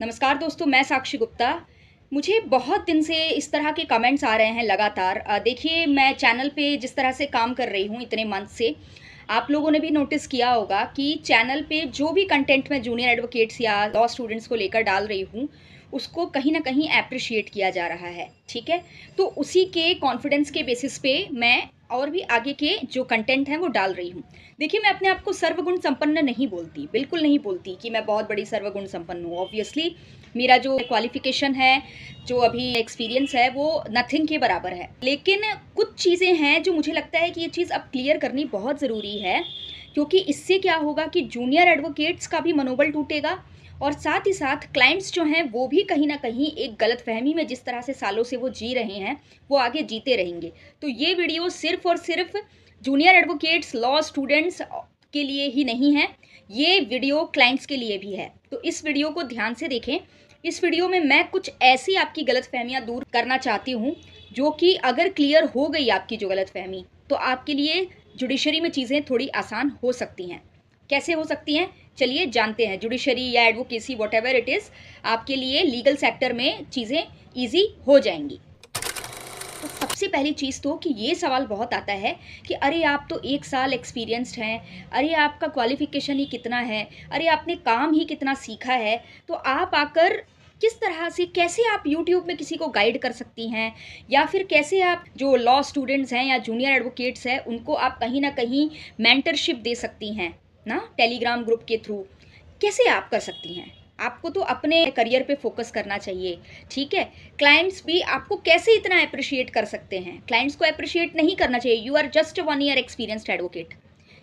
नमस्कार दोस्तों, मैं साक्षी गुप्ता। मुझे बहुत दिन से इस तरह के कमेंट्स आ रहे हैं लगातार। देखिए, मैं चैनल पे जिस तरह से काम कर रही हूँ इतने मंथ से, आप लोगों ने भी नोटिस किया होगा कि चैनल पे जो भी कंटेंट मैं जूनियर एडवोकेट्स या लॉ स्टूडेंट्स को लेकर डाल रही हूँ, उसको कहीं ना कहीं एप्रिशिएट किया जा रहा है। ठीक है, तो उसी के कॉन्फिडेंस के बेसिस पे मैं और भी आगे के जो कंटेंट हैं वो डाल रही हूँ। देखिए, मैं अपने आप को सर्वगुण संपन्न नहीं बोलती, बिल्कुल नहीं बोलती कि मैं बहुत बड़ी सर्वगुण संपन्न हूँ। ऑब्वियसली मेरा जो क्वालिफिकेशन है, जो अभी एक्सपीरियंस है, वो नथिंग के बराबर है। लेकिन कुछ चीज़ें हैं जो मुझे लगता है कि ये चीज़ अब क्लियर करनी बहुत ज़रूरी है, क्योंकि इससे क्या होगा कि जूनियर एडवोकेट्स का भी मनोबल टूटेगा और साथ ही साथ क्लाइंट्स जो हैं वो भी कहीं ना कहीं एक गलतफहमी में जिस तरह से सालों से वो जी रहे हैं वो आगे जीते रहेंगे। तो ये वीडियो सिर्फ और सिर्फ जूनियर एडवोकेट्स, लॉ स्टूडेंट्स के लिए ही नहीं है, ये वीडियो क्लाइंट्स के लिए भी है। तो इस वीडियो को ध्यान से देखें। इस वीडियो में मैं कुछ ऐसी आपकी गलतफहमियां दूर करना चाहती हूँ जो कि अगर क्लियर हो गई आपकी जो गलतफहमी, तो आपके लिए जुडिशरी में चीज़ें थोड़ी आसान हो सकती हैं। कैसे हो सकती हैं, चलिए जानते हैं। जुडिशरी या advocacy, what ever it is, आपके लिए लीगल सेक्टर में चीज़ें ईजी हो जाएंगी। तो सबसे पहली चीज़ तो कि ये सवाल बहुत आता है कि अरे आप तो 1 साल एक्सपीरियंस्ड हैं, अरे आपका क्वालिफिकेशन ही कितना है, अरे आपने काम ही कितना सीखा है, तो आप आकर किस तरह से, कैसे आप यूट्यूब में किसी को गाइड कर सकती हैं, या फिर कैसे आप जो लॉ स्टूडेंट्स हैं या जूनियर एडवोकेट्स हैं उनको आप कहीं ना कहीं मेंटरशिप दे सकती हैं ना, टेलीग्राम ग्रुप के थ्रू। कैसे आप कर सकती हैं? आपको तो अपने करियर पे फोकस करना चाहिए। ठीक है, क्लाइंट्स भी आपको कैसे इतना अप्रिशिएट कर सकते हैं? क्लाइंट्स को अप्रिशिएट नहीं करना चाहिए। You are just 1 year experienced advocate.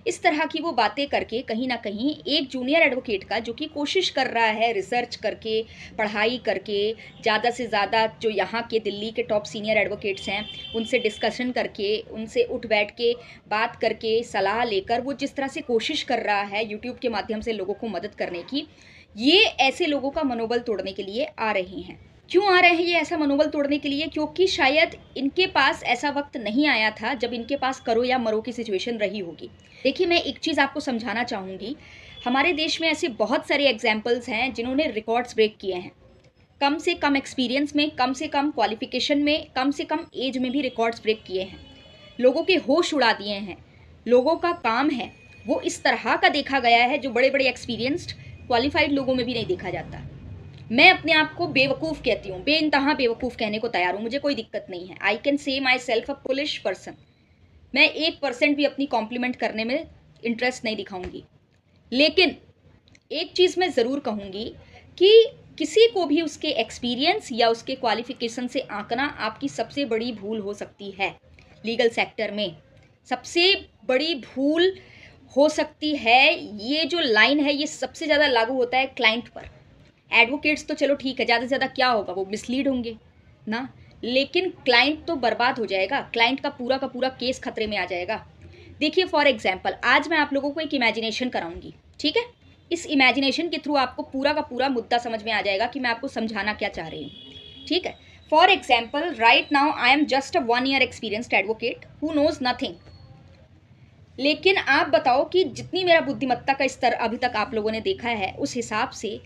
इस तरह की वो बातें करके कहीं ना कहीं एक जूनियर एडवोकेट का जो कि कोशिश कर रहा है रिसर्च करके, पढ़ाई करके, ज़्यादा से ज़्यादा जो यहाँ के दिल्ली के टॉप सीनियर एडवोकेट्स हैं उनसे डिस्कशन करके, उनसे उठ बैठ के बात करके, सलाह लेकर वो जिस तरह से कोशिश कर रहा है यूट्यूब के माध्यम से लोगों को मदद करने की, ये ऐसे लोगों का मनोबल तोड़ने के लिए आ रहे हैं। क्यों आ रहे हैं ये ऐसा मनोबल तोड़ने के लिए? क्योंकि शायद इनके पास ऐसा वक्त नहीं आया था जब इनके पास करो या मरो की सिचुएशन रही होगी। देखिए, मैं एक चीज़ आपको समझाना चाहूँगी। हमारे देश में ऐसे बहुत सारे एग्जाम्पल्स हैं जिन्होंने रिकॉर्ड्स ब्रेक किए हैं। कम से कम एक्सपीरियंस में, कम से कम क्वालिफिकेशन में, कम से कम एज में भी रिकॉर्ड्स ब्रेक किए हैं। लोगों के होश उड़ा दिए हैं। लोगों का काम है वो इस तरह का देखा गया है जो बड़े बड़े एक्सपीरियंस्ड क्वालिफाइड लोगों में भी नहीं देखा जाता। मैं अपने आप को बेवकूफ़ कहती हूँ, बेइंतहा बेवकूफ़ कहने को तैयार हूँ, मुझे कोई दिक्कत नहीं है। I can say my self a police person. मैं 1% भी अपनी कॉम्प्लीमेंट करने में इंटरेस्ट नहीं दिखाऊंगी। लेकिन एक चीज़ मैं ज़रूर कहूँगी कि किसी को भी उसके एक्सपीरियंस या उसके क्वालिफिकेशन से आंकना आपकी सबसे बड़ी भूल हो सकती है। लीगल सेक्टर में सबसे बड़ी भूल हो सकती है। ये जो लाइन है ये सबसे ज़्यादा लागू होता है क्लाइंट पर। एडवोकेट्स तो चलो ठीक है, ज़्यादा से ज़्यादा क्या होगा, वो मिसलीड होंगे ना, लेकिन क्लाइंट तो बर्बाद हो जाएगा। क्लाइंट का पूरा केस खतरे में आ जाएगा। देखिए, फॉर एग्जाम्पल आज मैं आप लोगों को एक इमेजिनेशन कराऊंगी। ठीक है, इस इमेजिनेशन के थ्रू आपको पूरा का पूरा मुद्दा समझ में आ जाएगा कि मैं आपको समझाना क्या चाह रही हूँ। ठीक है, for example right now I am just a 1 year experienced advocate who knows nothing. लेकिन आप बताओ कि जितनी मेरा बुद्धिमत्ता का स्तर अभी तक आप लोगों ने देखा है उस हिसाब से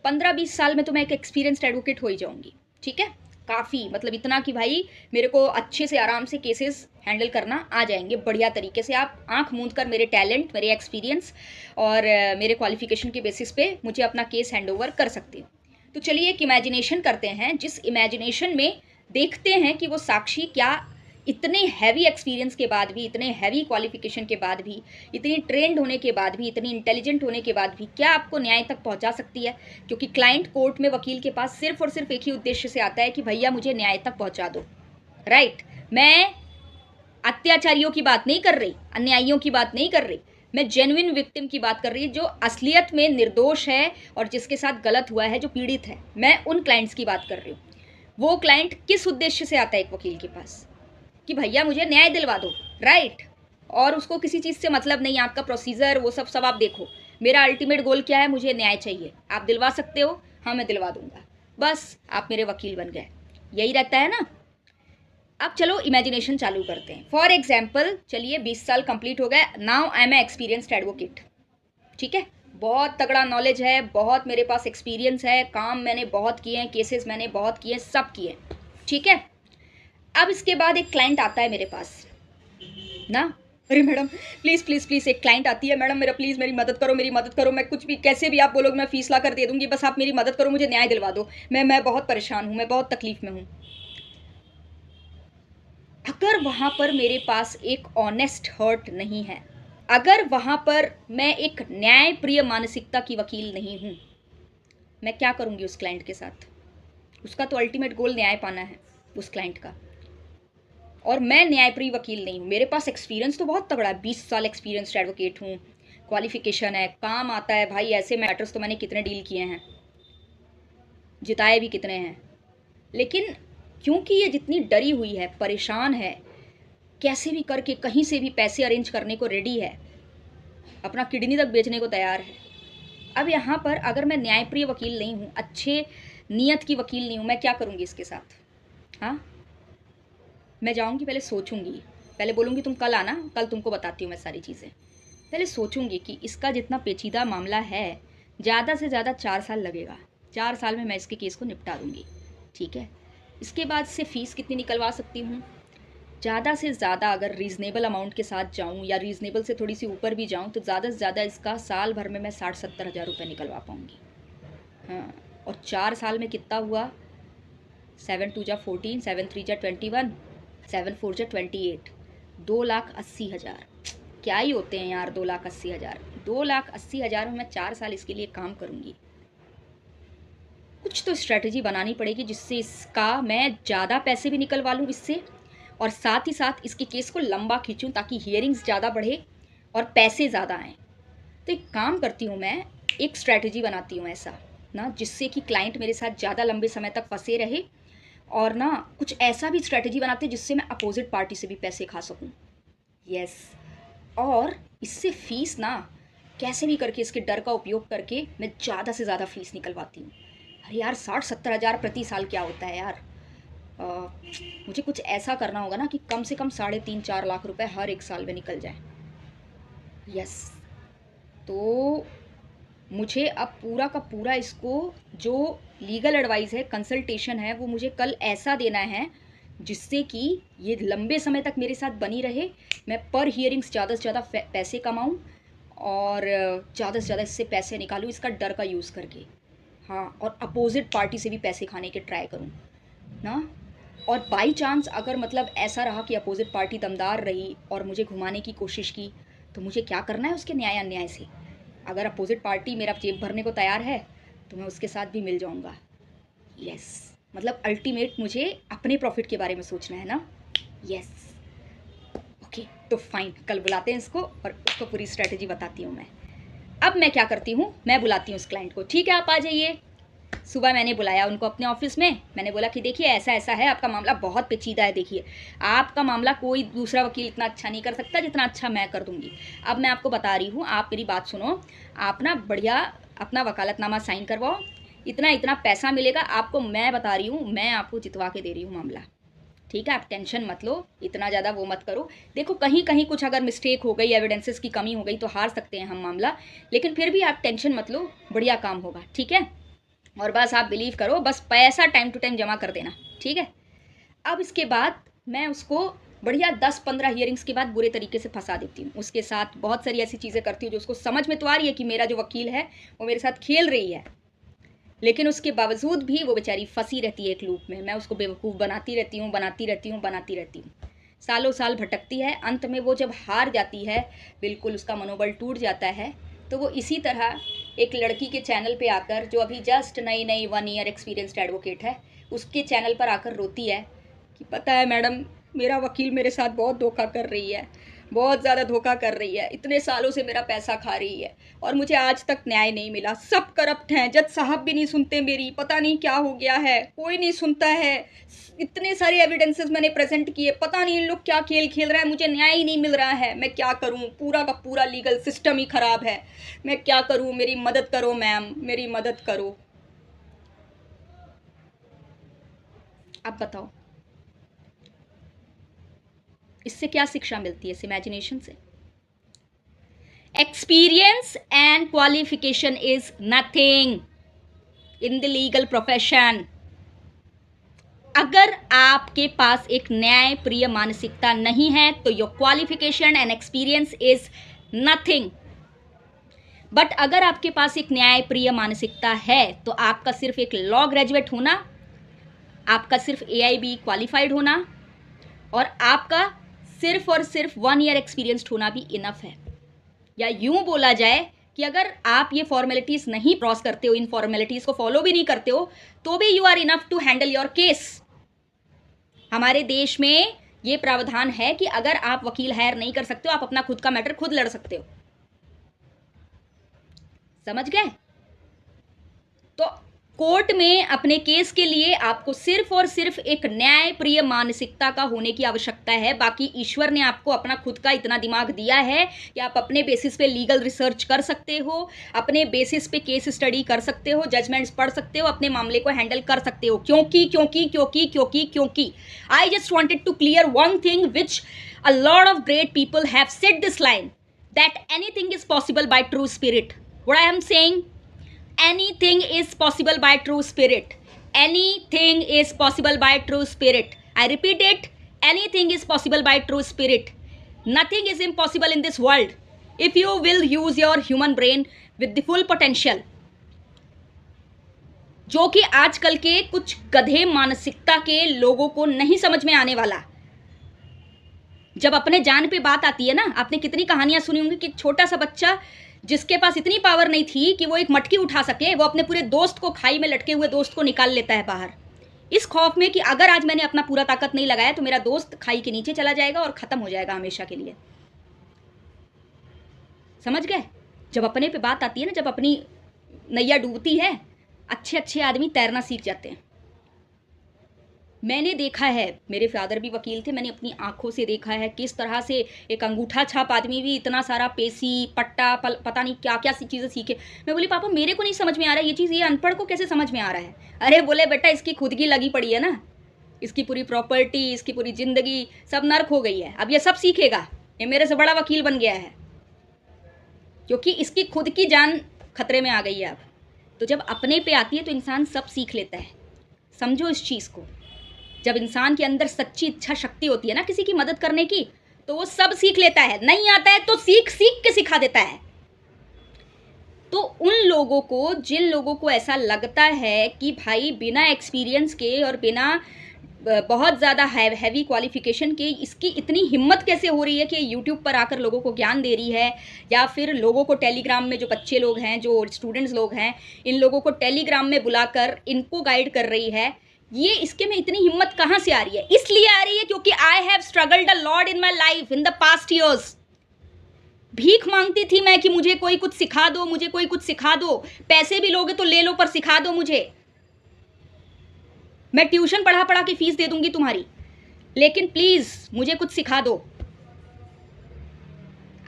15-20 साल में तो मैं एक एक्सपीरियंस्ड एडवोकेट हो ही जाऊंगी। ठीक है, काफ़ी, मतलब इतना कि भाई मेरे को अच्छे से आराम से केसेस हैंडल करना आ जाएंगे बढ़िया तरीके से। आप आंख मूंद कर मेरे टैलेंट, मेरे एक्सपीरियंस और मेरे क्वालिफिकेशन के बेसिस पे मुझे अपना केस हैंड ओवर कर सकती हूँ। तो चलिए एक इमेजिनेशन करते हैं, जिस इमेजिनेशन में देखते हैं कि वो साक्षी क्या इतने हैवी एक्सपीरियंस के बाद भी, इतने हैवी क्वालिफिकेशन के बाद भी, इतनी ट्रेंड होने के बाद भी, इतनी इंटेलिजेंट होने के बाद भी क्या आपको न्याय तक पहुंचा सकती है। क्योंकि क्लाइंट कोर्ट में वकील के पास सिर्फ और सिर्फ एक ही उद्देश्य से आता है कि भैया मुझे न्याय तक पहुंचा दो। राइट, मैं अत्याचारियों की बात नहीं कर रही, अन्यायियों की बात नहीं कर रही, मैं जेन्युइन विक्टिम की बात कर रही हूँ जो असलियत में निर्दोष है और जिसके साथ गलत हुआ है, जो पीड़ित है। मैं उन क्लाइंट्स की बात कर रही हूँ। वो क्लाइंट किस उद्देश्य से आता है एक वकील के पास? कि भैया मुझे न्याय दिलवा दो। राइट, और उसको किसी चीज़ से मतलब नहीं, आपका प्रोसीजर वो सब आप देखो। मेरा अल्टीमेट गोल क्या है? मुझे न्याय चाहिए। आप दिलवा सकते हो? हाँ, मैं दिलवा दूंगा। बस आप मेरे वकील बन गए। यही रहता है ना। अब चलो इमेजिनेशन चालू करते हैं। फॉर एग्जाम्पल चलिए 20 साल कंप्लीट हो गए, now I am a experienced advocate. ठीक है, बहुत तगड़ा नॉलेज है, बहुत मेरे पास एक्सपीरियंस है, काम मैंने बहुत किए हैं, केसेस मैंने बहुत किए हैं, सब किए हैं, ठीक है। अब इसके बाद एक क्लाइंट आता है मेरे पास ना, अरे मैडम प्लीज़ प्लीज़ प्लीज़, एक क्लाइंट आती है, मैडम मेरा प्लीज़ मेरी मदद करो, मेरी मदद करो, मैं कुछ भी कैसे भी आप बोलोगे मैं फ़ीस ला कर दे दूँगी, बस आप मेरी मदद करो, मुझे न्याय दिलवा दो, मैं बहुत परेशान हूँ, मैं बहुत तकलीफ़ में हूँ। अगर वहाँ पर मेरे पास एक ऑनेस्ट हर्ट नहीं है, अगर वहाँ पर मैं एक न्यायप्रिय मानसिकता की वकील नहीं हूँ, मैं क्या करूँगी उस क्लाइंट के साथ? उसका तो अल्टीमेट गोल न्याय पाना है उस क्लाइंट का, और मैं न्यायप्रिय वकील नहीं हूँ। मेरे पास एक्सपीरियंस तो बहुत तगड़ा है, 20 साल एक्सपीरियंस्ड एडवोकेट हूँ, क्वालिफिकेशन है, काम आता है भाई, ऐसे मैटर्स तो मैंने कितने डील किए हैं, जिताए भी कितने हैं। लेकिन क्योंकि ये जितनी डरी हुई है, परेशान है, कैसे भी करके कहीं से भी पैसे अरेंज करने को रेडी है, अपना किडनी तक बेचने को तैयार है। अब यहाँ पर अगर मैं न्यायप्रिय वकील नहीं हूँ, अच्छे नीयत की वकील नहीं हूँ, मैं क्या करूँगी इसके साथ? हाँ, मैं जाऊँगी, पहले सोचूंगी, पहले बोलूँगी तुम कल आना, कल तुमको बताती हूँ मैं सारी चीज़ें। पहले सोचूंगी कि इसका जितना पेचीदा मामला है, ज़्यादा से ज़्यादा 4 साल लगेगा, 4 साल में मैं इसके केस को निपटा दूँगी, ठीक है। इसके बाद से फ़ीस कितनी निकलवा सकती हूँ? ज़्यादा से ज़्यादा अगर रीज़नेबल अमाउंट के साथ जाऊँ या रीज़नेबल से थोड़ी सी ऊपर भी जाऊँ, तो ज़्यादा से ज़्यादा इसका साल भर में मैं 60-70 हज़ार रुपये निकलवा पाऊँगी। हाँ, और 4 साल में कितना हुआ? 7 2 जा 14, 7 3 जा 21, 7 4 जा 28, 2,80,000। क्या ही होते हैं यार 2,80,000। 2,80,000 में मैं 4 साल इसके लिए काम करूँगी। कुछ तो स्ट्रैटेजी बनानी पड़ेगी जिससे इसका मैं ज़्यादा पैसे भी निकलवा लूँ इससे, और साथ ही साथ इसके केस को लंबा खींचूँ ताकि हियरिंग्स ज़्यादा बढ़े और पैसे ज़्यादा आएँ। तो एक काम करती हूँ मैं, एक स्ट्रैटेजी बनाती हूँ ऐसा ना, जिससे कि क्लाइंट मेरे साथ ज़्यादा लंबे समय तक फंसे रहे, और ना कुछ ऐसा भी स्ट्रैटेजी बनाते हैं जिससे मैं अपोजिट पार्टी से भी पैसे खा सकूं। यस, और इससे फीस ना कैसे भी करके इसके डर का उपयोग करके मैं ज़्यादा से ज़्यादा फीस निकलवाती हूँ। अरे यार 60-70 हज़ार प्रति साल क्या होता है यार। अ, मुझे कुछ ऐसा करना होगा ना कि कम से कम 3.5-4 लाख रुपए हर एक साल में निकल जाए। यस, तो मुझे अब पूरा का पूरा इसको जो लीगल एडवाइस है, कंसल्टेशन है, वो मुझे कल ऐसा देना है जिससे कि ये लंबे समय तक मेरे साथ बनी रहे, मैं पर हियरिंग्स ज़्यादा से ज़्यादा पैसे कमाऊँ, और ज़्यादा से ज़्यादा इससे पैसे निकालूँ इसका डर का यूज़ करके। हाँ, और अपोजिट पार्टी से भी पैसे खाने के ट्राई करूँ ना। और बाई चांस अगर मतलब ऐसा रहा कि अपोजिट पार्टी दमदार रही और मुझे घुमाने की कोशिश की, तो मुझे क्या करना है उसके न्याय अन्याय से? अगर अपोजिट पार्टी मेरा जेब भरने को तैयार है, तो मैं उसके साथ भी मिल जाऊंगा। यस, मतलब अल्टीमेट मुझे अपने प्रॉफिट के बारे में सोचना है ना। यस, ओके, तो फाइन, कल बुलाते हैं इसको और उसको पूरी स्ट्रेटेजी बताती हूँ मैं। अब मैं क्या करती हूँ, मैं बुलाती हूँ उस क्लाइंट को, ठीक है आप आ जाइए। सुबह मैंने बुलाया उनको अपने ऑफिस में, मैंने बोला कि देखिए ऐसा ऐसा है, आपका मामला बहुत पेचीदा है, देखिए आपका मामला कोई दूसरा वकील इतना अच्छा नहीं कर सकता जितना अच्छा मैं कर दूंगी। अब मैं आपको बता रही हूँ, आप मेरी बात सुनो, आप ना बढ़िया अपना वकालतनामा साइन करवाओ, इतना इतना पैसा मिलेगा आपको, मैं बता रही हूँ, मैं आपको जितवा के दे रही हूँ मामला, ठीक है। आप टेंशन मत लो, इतना ज़्यादा वो मत करो। देखो कहीं कहीं कुछ अगर मिस्टेक हो गई, एविडेंसेस की कमी हो गई तो हार सकते हैं हम मामला, लेकिन फिर भी आप टेंशन मत लो, बढ़िया काम होगा, ठीक है। और बस आप बिलीव करो, बस पैसा टाइम टू टाइम जमा कर देना, ठीक है। अब इसके बाद मैं उसको बढ़िया 10-15 हियरिंग्स के बाद बुरे तरीके से फंसा देती हूँ, उसके साथ बहुत सारी ऐसी चीज़ें करती हूँ जो उसको समझ में तो आ रही है कि मेरा जो वकील है वो मेरे साथ खेल रही है, लेकिन उसके बावजूद भी वो बेचारी फंसी रहती है एक लूप में। मैं उसको बेवकूफ़ बनाती रहती हूँ, बनाती रहती हूँ, बनाती रहती हूँ, सालों साल भटकती है। अंत में वो जब हार जाती है, बिल्कुल उसका मनोबल टूट जाता है, तो वो इसी तरह एक लड़की के चैनल पे आकर, जो अभी जस्ट नई नई 1 ईयर एक्सपीरियंस्ड एडवोकेट है, उसके चैनल पर आकर रोती है कि पता है मैडम, मेरा वकील मेरे साथ बहुत धोखा कर रही है, बहुत ज़्यादा धोखा कर रही है, इतने सालों से मेरा पैसा खा रही है और मुझे आज तक न्याय नहीं मिला, सब करप्ट हैं, जज साहब भी नहीं सुनते मेरी, पता नहीं क्या हो गया है, कोई नहीं सुनता है, इतने सारे एविडेंसेस मैंने प्रेजेंट किए, पता नहीं इन लोग क्या खेल खेल रहा है, मुझे न्याय ही नहीं मिल रहा है, मैं क्या करूं, पूरा का पूरा लीगल सिस्टम ही खराब है, मैं क्या करूं, मेरी मदद करो मैम, मेरी मदद करो। आप बताओ इससे क्या शिक्षा मिलती है, इस इमेजिनेशन से? Experience and qualification is nothing in the legal profession. अगर आपके पास एक न्याय प्रिय मानसिकता नहीं है तो your qualification and experience is nothing. But अगर आपके पास एक न्याय प्रिय मानसिकता है तो आपका सिर्फ एक लॉ ग्रेजुएट होना, आपका सिर्फ AIB क्वालिफाइड होना और आपका सिर्फ और सिर्फ 1 ईयर एक्सपीरियंस्ड होना भी इनफ है. या यूं बोला जाए कि अगर आप ये फॉर्मेलिटीज़ नहीं क्रॉस करते हो, इन फॉर्मेलिटीज़ को फॉलो भी नहीं करते हो, तो भी you are enough to handle your case. हमारे देश में ये प्रावधान है कि अगर आप वकील हायर नहीं कर सकते हो, आप अपना खुद का मैटर खुद लड़ सकते हो. समझ गए? तो कोर्ट में अपने केस के लिए आपको सिर्फ और सिर्फ एक न्याय प्रिय मानसिकता का होने की आवश्यकता है. बाकी ईश्वर ने आपको अपना खुद का इतना दिमाग दिया है कि आप अपने बेसिस पे लीगल रिसर्च कर सकते हो, अपने बेसिस पे केस स्टडी कर सकते हो, जजमेंट्स पढ़ सकते हो, अपने मामले को हैंडल कर सकते हो. क्योंकि I just wanted to clear one thing which a lot of great people have said this line, that anything is possible by true spirit. What I am saying? Anything is possible by true spirit. Anything is possible by true spirit. I repeat it. Anything is possible by true spirit. Nothing is impossible in this world if you will use your human brain with the full potential. जो कि आजकल के कुछ गधे मानसिकता के लोगों को नहीं समझ में आने वाला. जब अपने जान पे बात आती है ना, आपने कितनी कहानियां सुनी होंगी कि छोटा सा बच्चा जिसके पास इतनी पावर नहीं थी कि वो एक मटकी उठा सके, वो अपने पूरे दोस्त को, खाई में लटके हुए दोस्त को निकाल लेता है बाहर, इस खौफ में कि अगर आज मैंने अपना पूरा ताकत नहीं लगाया तो मेरा दोस्त खाई के नीचे चला जाएगा और खत्म हो जाएगा हमेशा के लिए. समझ गए? जब अपने पे बात आती है ना, जब अपनी नैया डूबती है, अच्छे अच्छे आदमी तैरना सीख जाते हैं. मैंने देखा है, मेरे फादर भी वकील थे, मैंने अपनी आंखों से देखा है किस तरह से एक अंगूठा छाप आदमी भी इतना सारा पेशी पट्टा पता नहीं क्या क्या सी चीज़ें सीखे. मैं बोली पापा मेरे को नहीं समझ में आ रहा है ये चीज़, ये अनपढ़ को कैसे समझ में आ रहा है? अरे बोले बेटा इसकी खुद की लगी पड़ी है ना, इसकी पूरी प्रॉपर्टी, इसकी पूरी ज़िंदगी सब नर्क हो गई है, अब ये सब सीखेगा. ये मेरे से बड़ा वकील बन गया है क्योंकि इसकी खुद की जान खतरे में आ गई है अब. तो जब अपने पे आती है तो इंसान सब सीख लेता है. समझो इस चीज़ को. जब इंसान के अंदर सच्ची इच्छा शक्ति होती है ना किसी की मदद करने की, तो वो सब सीख लेता है. नहीं आता है तो सीख के सिखा देता है. तो उन लोगों को, जिन लोगों को ऐसा लगता है कि भाई बिना एक्सपीरियंस के और बिना बहुत ज़्यादा हैवी क्वालिफिकेशन के इसकी इतनी हिम्मत कैसे हो रही है कि यूट्यूब पर आकर लोगों को ज्ञान दे रही है, या फिर लोगों को टेलीग्राम में, जो बच्चे लोग हैं, जो स्टूडेंट्स लोग हैं, इन लोगों को टेलीग्राम में बुलाकर इनको गाइड कर रही है, ये इसके में इतनी हिम्मत कहाँ से आ रही है? इसलिए आ रही है क्योंकि I have struggled a lot in my life in the past years. भीख मांगती थी मैं कि मुझे कोई कुछ सिखा दो, मुझे कोई कुछ सिखा दो. पैसे भी लोगे तो ले लो पर सिखा दो मुझे. मैं ट्यूशन पढ़ा के फीस दे दूंगी तुम्हारी, लेकिन प्लीज मुझे कुछ सिखा दो.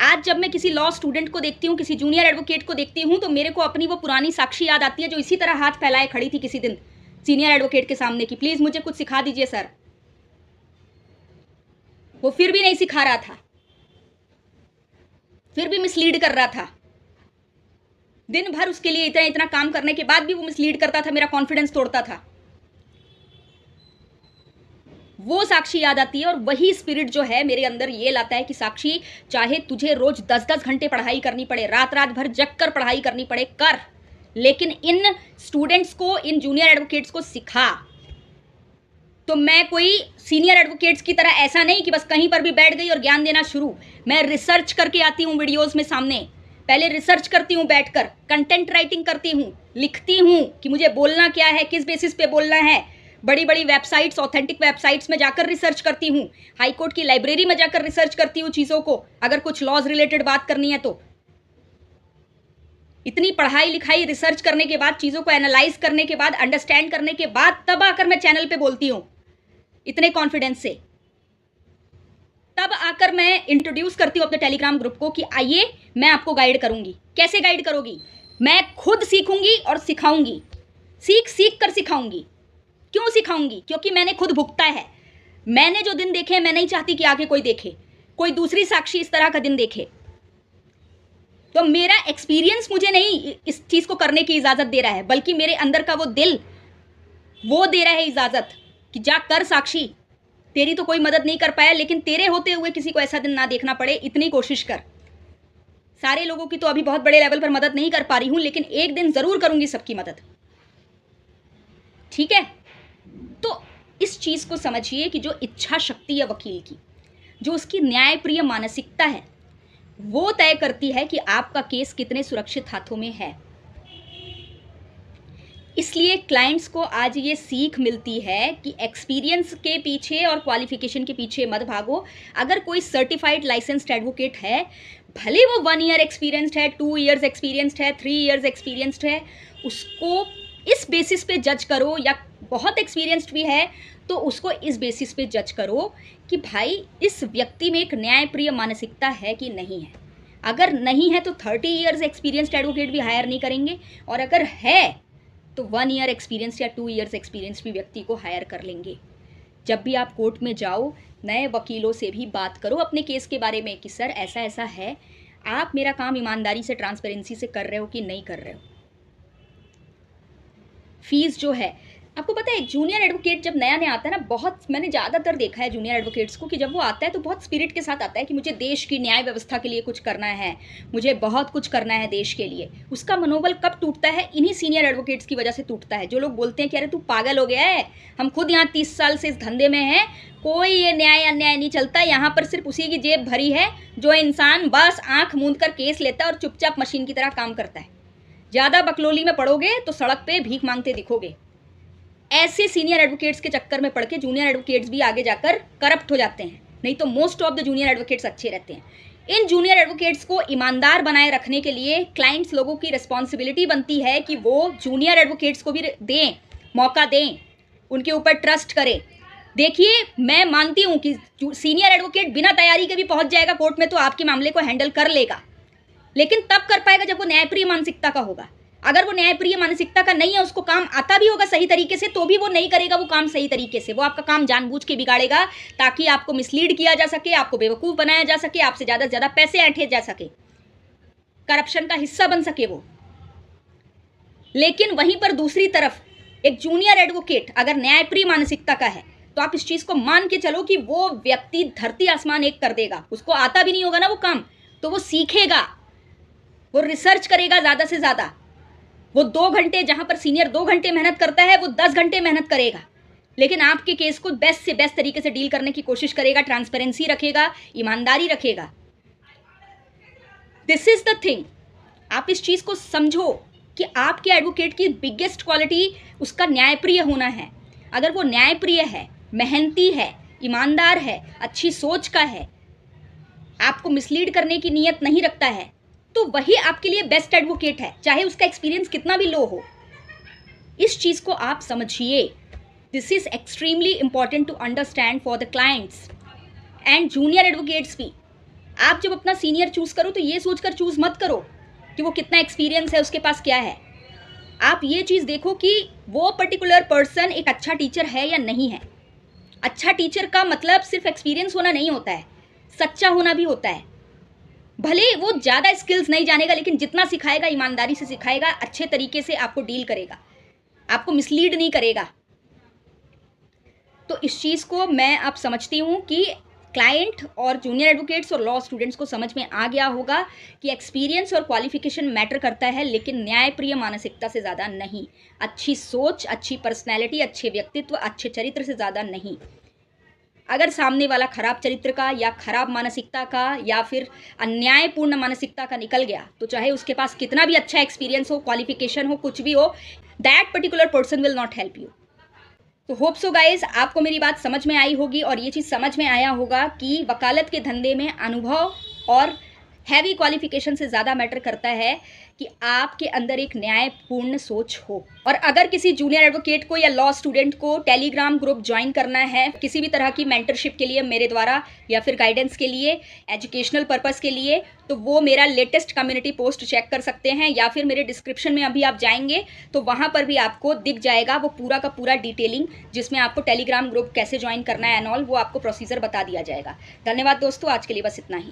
आज जब मैं किसी लॉ स्टूडेंट को देखती हूँ, किसी जूनियर एडवोकेट को देखती हूँ, तो मेरे को अपनी वो पुरानी साक्षी याद आती है जो इसी तरह हाथ फैलाए खड़ी थी किसी दिन सीनियर एडवोकेट के सामने कि प्लीज मुझे कुछ सिखा दीजिए सर. वो फिर भी नहीं सिखा रहा था, फिर भी मिसलीड कर रहा था. दिन भर उसके लिए इतना इतना काम करने के बाद भी वो मिसलीड करता था, मेरा कॉन्फिडेंस तोड़ता था. वो साक्षी याद आती है और वही स्पिरिट जो है मेरे अंदर ये लाता है कि साक्षी, चाहे तुझे रोज 10-10 घंटे पढ़ाई करनी पड़े, रात भर जग कर पढ़ाई करनी पड़े, कर, लेकिन इन स्टूडेंट्स को, इन जूनियर एडवोकेट्स को सिखा. तो मैं कोई सीनियर एडवोकेट्स की तरह ऐसा नहीं कि बस कहीं पर भी बैठ गई और ज्ञान देना शुरू. मैं रिसर्च करके आती हूँ वीडियोस में सामने, पहले रिसर्च करती हूँ, बैठकर कंटेंट राइटिंग करती हूँ, लिखती हूँ कि मुझे बोलना क्या है, किस बेसिस पे बोलना है. बड़ी बड़ी वेबसाइट्स, ऑथेंटिक वेबसाइट्स में जाकर रिसर्च करती हूँ, हाई कोर्ट की लाइब्रेरी में जाकर रिसर्च करती हूँ चीज़ों को, अगर कुछ लॉज रिलेटेड बात करनी है तो. इतनी पढ़ाई लिखाई, रिसर्च करने के बाद, चीज़ों को एनालाइज करने के बाद, अंडरस्टैंड करने के बाद, तब आकर मैं चैनल पे बोलती हूँ इतने कॉन्फिडेंस से. तब आकर मैं इंट्रोड्यूस करती हूँ अपने टेलीग्राम ग्रुप को कि आइए मैं आपको गाइड करूँगी. कैसे गाइड करोगी? मैं खुद सीखूंगी और सिखाऊंगी, सीख कर सिखाऊंगी. क्यों सिखाऊंगी? क्योंकि मैंने खुद भुगता है. मैंने जो दिन देखे, मैं नहीं चाहती कि आगे कोई देखे, कोई दूसरी साक्षी इस तरह का दिन देखे. तो मेरा एक्सपीरियंस मुझे नहीं इस चीज़ को करने की इजाज़त दे रहा है, बल्कि मेरे अंदर का वो दिल वो दे रहा है इजाज़त कि जा कर साक्षी, तेरी तो कोई मदद नहीं कर पाया, लेकिन तेरे होते हुए किसी को ऐसा दिन ना देखना पड़े, इतनी कोशिश कर। सारे लोगों की तो अभी बहुत बड़े लेवल पर मदद नहीं कर पा रही हूं, लेकिन एक दिन ज़रूर करूंगी सबकी मदद। ठीक है? तो इस चीज़ को समझिए कि जो इच्छा शक्ति है वकील की, जो उसकी न्यायप्रिय मानसिकता है, वो तय करती है कि आपका केस कितने सुरक्षित हाथों में है। इसलिए क्लाइंट्स को आज ये सीख मिलती है कि एक्सपीरियंस के पीछे और क्वालिफिकेशन के पीछे मत भागो। अगर कोई सर्टिफाइड लाइसेंस्ड एडवोकेट है, भले वो 1 ईयर एक्सपीरियंस्ड है, 2 ईयर्स एक्सपीरियंस्ड है, 3 ईयर्स एक्सपीरियंस्ड है, उसको इस बेसिस पे जज करो, या बहुत एक्सपीरियंस्ड भी है तो उसको इस बेसिस पे जज करो कि भाई इस व्यक्ति में एक न्यायप्रिय मानसिकता है कि नहीं है। अगर नहीं है तो 30 ईयर्स एक्सपीरियंस्ड एडवोकेट भी हायर नहीं करेंगे, और अगर है तो 1 ईयर एक्सपीरियंस या 2 ईयर्स एक्सपीरियंस भी व्यक्ति को हायर कर लेंगे। जब भी आप कोर्ट में जाओ, नए वकीलों से भी बात करो अपने केस के बारे में कि सर ऐसा ऐसा है, आप मेरा काम ईमानदारी से, ट्रांसपेरेंसी से कर रहे हो कि नहीं कर रहे हो। फीस जो है, आपको पता है, एक जूनियर एडवोकेट जब नया नया आता है ना, बहुत मैंने ज़्यादातर देखा है जूनियर एडवोकेट्स को कि जब वो आता है तो बहुत स्पिरिट के साथ आता है कि मुझे देश की न्याय व्यवस्था के लिए कुछ करना है, मुझे बहुत कुछ करना है देश के लिए। उसका मनोबल कब टूटता है? इन्हीं सीनियर एडवोकेट्स की वजह से टूटता है, जो लोग बोलते हैं कि अरे तू पागल हो गया है, हम खुद यहाँ 30 साल से इस धंधे में हैं, कोई ये न्याय अन्याय नहीं चलता, यहाँ पर सिर्फ उसी की जेब भरी है जो इंसान बस आँख मूंद कर केस लेता है और चुपचाप मशीन की तरह काम करता है। ज़्यादा बकलोली में पड़ोगे तो सड़क पे भीख मांगते दिखोगे। ऐसे सीनियर एडवोकेट्स के चक्कर में पड़ के जूनियर एडवोकेट्स भी आगे जाकर करप्ट हो जाते हैं, नहीं तो most of the junior advocates अच्छे रहते हैं। इन जूनियर एडवोकेट्स को ईमानदार बनाए रखने के लिए क्लाइंट्स लोगों की रिस्पॉन्सिबिलिटी बनती है कि वो जूनियर एडवोकेट्स को भी दें, मौका दें, उनके ऊपर ट्रस्ट करें। देखिए, मैं मानती हूँ कि सीनियर एडवोकेट बिना तैयारी के भी पहुँच जाएगा कोर्ट में तो आपके मामले को हैंडल कर लेगा, लेकिन तब कर पाएगा जब वो न्यायप्रिय मानसिकता का होगा। अगर वो न्यायप्रिय मानसिकता का नहीं है, उसको काम आता भी होगा सही तरीके से, तो भी वो नहीं करेगा वो काम सही तरीके से। वो आपका काम जानबूझ के बिगाड़ेगा ताकि आपको मिसलीड किया जा सके, आपको बेवकूफ़ बनाया जा सके, आपसे ज़्यादा से ज़्यादा पैसे ऐंठे जा सके, करप्शन का हिस्सा बन सके वो। लेकिन वहीं पर दूसरी तरफ एक जूनियर एडवोकेट अगर न्यायप्रिय मानसिकता का है तो आप इस चीज़ को मान के चलो कि वो व्यक्ति धरती आसमान एक कर देगा। उसको आता भी नहीं होगा ना वो काम, तो वो सीखेगा, वो रिसर्च करेगा ज़्यादा से ज़्यादा। वो 2 घंटे, जहाँ पर सीनियर 2 घंटे मेहनत करता है, वो 10 घंटे मेहनत करेगा, लेकिन आपके केस को बेस्ट से बेस्ट तरीके से डील करने की कोशिश करेगा, ट्रांसपेरेंसी रखेगा, ईमानदारी रखेगा। This is the thing. आप इस चीज़ को समझो कि आपके एडवोकेट की बिगेस्ट क्वालिटी उसका न्यायप्रिय होना है। अगर वो न्यायप्रिय है, मेहनती है, ईमानदार है, अच्छी सोच का है, आपको मिसलीड करने की नीयत नहीं रखता है, तो वही आपके लिए बेस्ट एडवोकेट है, चाहे उसका एक्सपीरियंस कितना भी लो हो। इस चीज़ को आप समझिए। This is extremely important to understand for the clients and junior advocates भी। आप जब अपना सीनियर चूज करो तो ये सोचकर चूज मत करो कि वो कितना एक्सपीरियंस है, उसके पास क्या है। आप ये चीज़ देखो कि वो पर्टिकुलर पर्सन एक अच्छा टीचर है या नहीं है। अच्छा टीचर का मतलब सिर्फ एक्सपीरियंस होना नहीं होता है, सच्चा होना भी होता है। भले वो ज़्यादा स्किल्स नहीं जानेगा, लेकिन जितना सिखाएगा ईमानदारी से सिखाएगा, अच्छे तरीके से आपको डील करेगा, आपको मिसलीड नहीं करेगा। तो इस चीज़ को मैं अब समझती हूँ कि क्लाइंट और जूनियर एडवोकेट्स और लॉ स्टूडेंट्स को समझ में आ गया होगा कि एक्सपीरियंस और क्वालिफिकेशन मैटर करता है, लेकिन न्यायप्रिय मानसिकता से ज़्यादा नहीं। अच्छी सोच, अच्छी पर्सनैलिटी, अच्छे व्यक्तित्व, अच्छे चरित्र से ज़्यादा नहीं। अगर सामने वाला खराब चरित्र का या खराब मानसिकता का या फिर अन्यायपूर्ण मानसिकता का निकल गया, तो चाहे उसके पास कितना भी अच्छा एक्सपीरियंस हो, क्वालिफिकेशन हो, कुछ भी हो, that particular person will not help you. तो होप सो गाइज, आपको मेरी बात समझ में आई होगी और ये चीज़ समझ में आया होगा कि वकालत के धंधे में अनुभव और हैवी क्वालिफिकेशन से ज़्यादा मैटर करता है कि आपके अंदर एक न्यायपूर्ण सोच हो। और अगर किसी जूनियर एडवोकेट को या लॉ स्टूडेंट को टेलीग्राम ग्रुप ज्वाइन करना है किसी भी तरह की मेंटरशिप के लिए मेरे द्वारा, या फिर गाइडेंस के लिए, एजुकेशनल पर्पस के लिए, तो वो मेरा लेटेस्ट कम्युनिटी पोस्ट चेक कर सकते हैं, या फिर मेरे डिस्क्रिप्शन में अभी आप जाएंगे तो वहाँ पर भी आपको दिख जाएगा वो पूरा का पूरा डिटेलिंग, जिसमें आपको टेलीग्राम ग्रुप कैसे ज्वाइन करना है एंड ऑल, वो आपको प्रोसीजर बता दिया जाएगा। धन्यवाद दोस्तों, आज के लिए बस इतना ही।